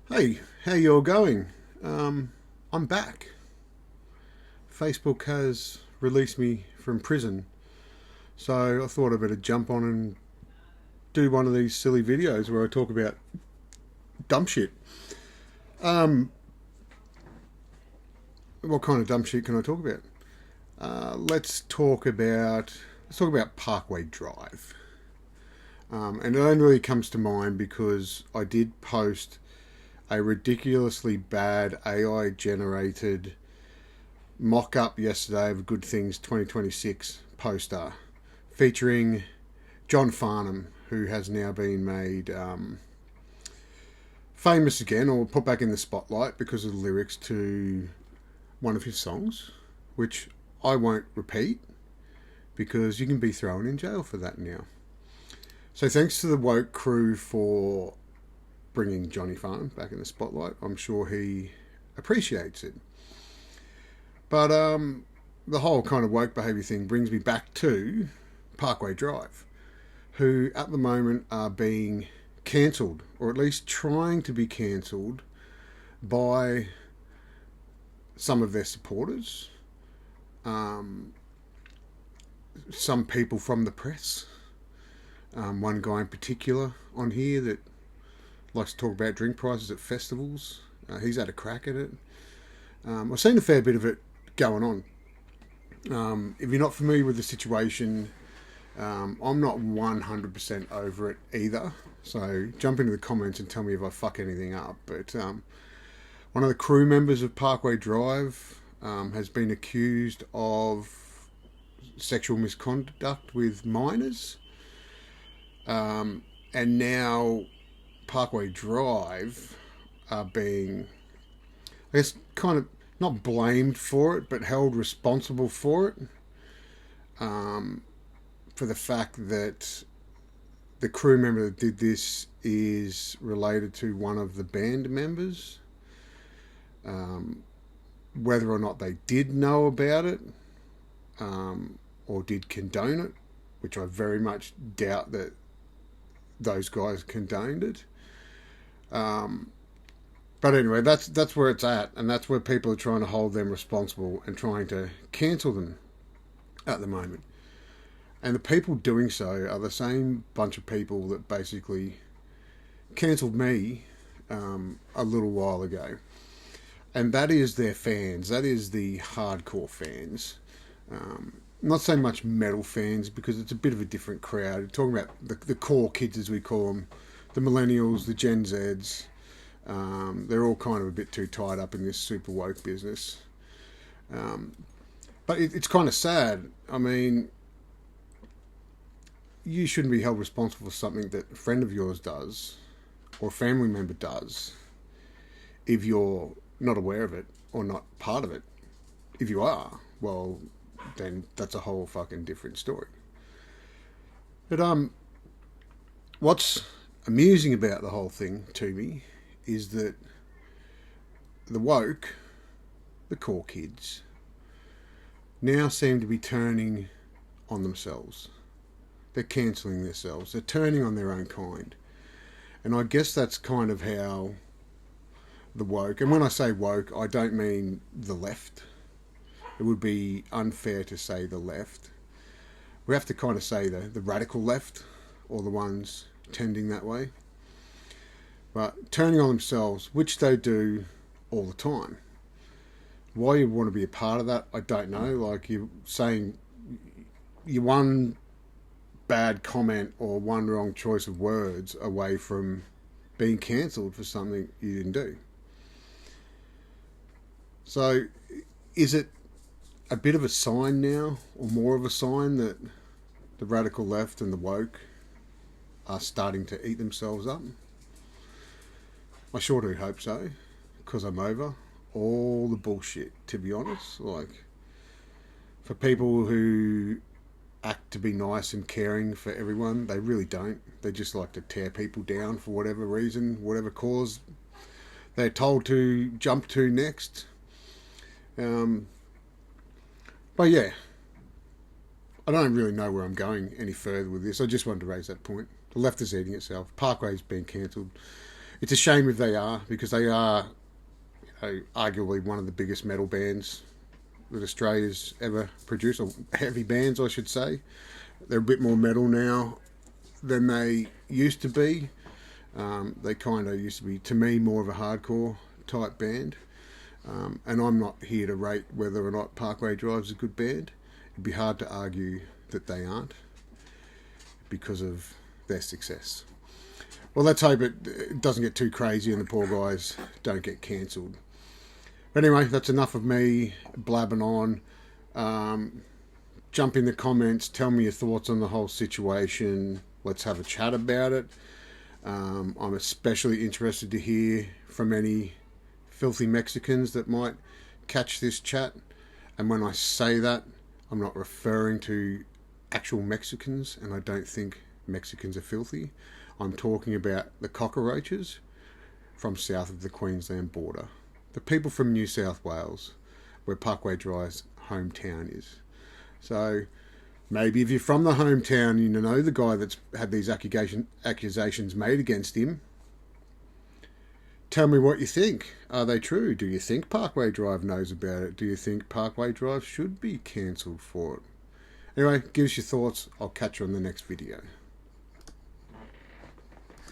Hey, how you all going? I'm back. Facebook has released me from prison, so I thought I'd better jump on and do one of these silly videos where I talk about dumb shit. Um, what kind of dumb shit can I talk about? Let's talk about Parkway Drive, and it only really comes to mind because I did post a ridiculously bad AI generated mock up yesterday of Good Things 2026 poster featuring John Farnham, who has now been made famous again or put back in the spotlight because of the lyrics to one of his songs, which I won't repeat because you can be thrown in jail for that now. So thanks to the woke crew for bringing Johnny Farnham back in the spotlight. I'm sure he appreciates it. But the whole kind of woke behaviour thing brings me back to Parkway Drive, who at the moment are being cancelled, or at least trying to be cancelled by some of their supporters, some people from the press, one guy in particular on here that likes to talk about drink prices at festivals. He's had a crack at it. I've seen a fair bit of it going on. If you're not familiar with the situation, I'm not 100% over it either. So jump into the comments and tell me if I fuck anything up. But one of the crew members of Parkway Drive has been accused of sexual misconduct with minors. And now Parkway Drive are being, I guess, kind of not blamed for it, but held responsible for it. For the fact that the crew member that did this is related to one of the band members. Whether or not they did know about it or did condone it, which I very much doubt that those guys condoned it. But anyway, that's where it's at, and that's where people are trying to hold them responsible and trying to cancel them at the moment. And the people doing so are the same bunch of people that basically cancelled me a little while ago. And that is their fans. That is the hardcore fans. Not so much metal fans because it's a bit of a different crowd. We're talking about the core kids, as we call them, the millennials, the Gen Zs. They're all kind of a bit too tied up in this super woke business. But it's kind of sad. I mean, you shouldn't be held responsible for something that a friend of yours does or a family member does if you're not aware of it or not part of it. If you are, well, then that's a whole fucking different story. But what's amusing about the whole thing to me is that the woke, the core kids, now seem to be turning on themselves. They're cancelling themselves. They're turning on their own kind. And I guess that's kind of how the woke, and when I say woke, I don't mean the left. It would be unfair to say the left. We have to kind of say the radical left, or the ones tending that way. But turning on themselves, which they do all the time. Why you want to be a part of that, I don't know. Like you're saying, you one bad comment or one wrong choice of words away from being cancelled for something you didn't do. So is it a bit of a sign now, or more of a sign, that the radical left and the woke are starting to eat themselves up? I sure do hope so, because I'm over all the bullshit, to be honest. Like, for people who act to be nice and caring for everyone, they really don't. They just like to tear people down for whatever reason, whatever cause they're told to jump to next. But yeah, I don't really know where I'm going any further with this. I just wanted to raise that point. The left is eating itself. Parkway's been cancelled. It's a shame if they are, because they are, arguably one of the biggest metal bands that Australia's ever produced, or heavy bands, I should say. They're a bit more metal now than they used to be. They kind of used to be, to me, more of a hardcore type band. And I'm not here to rate whether or not Parkway Drive is a good band. It'd be hard to argue that they aren't because of their success. Well, let's hope it doesn't get too crazy and the poor guys don't get cancelled. But anyway, that's enough of me blabbing on. Jump in the comments, tell me your thoughts on the whole situation. Let's have a chat about it. I'm especially interested to hear from any filthy Mexicans that might catch this chat. And when I say that, I'm not referring to actual Mexicans, and I don't think Mexicans are filthy. I'm talking about the cockroaches from south of the Queensland border. The people from New South Wales, where Parkway Drive's hometown is. So maybe if you're from the hometown and you know the guy that's had these accusations made against him, tell me what you think. Are they true? Do you think Parkway Drive knows about it? Do you think Parkway Drive should be cancelled for it? Anyway, give us your thoughts. I'll catch you on the next video.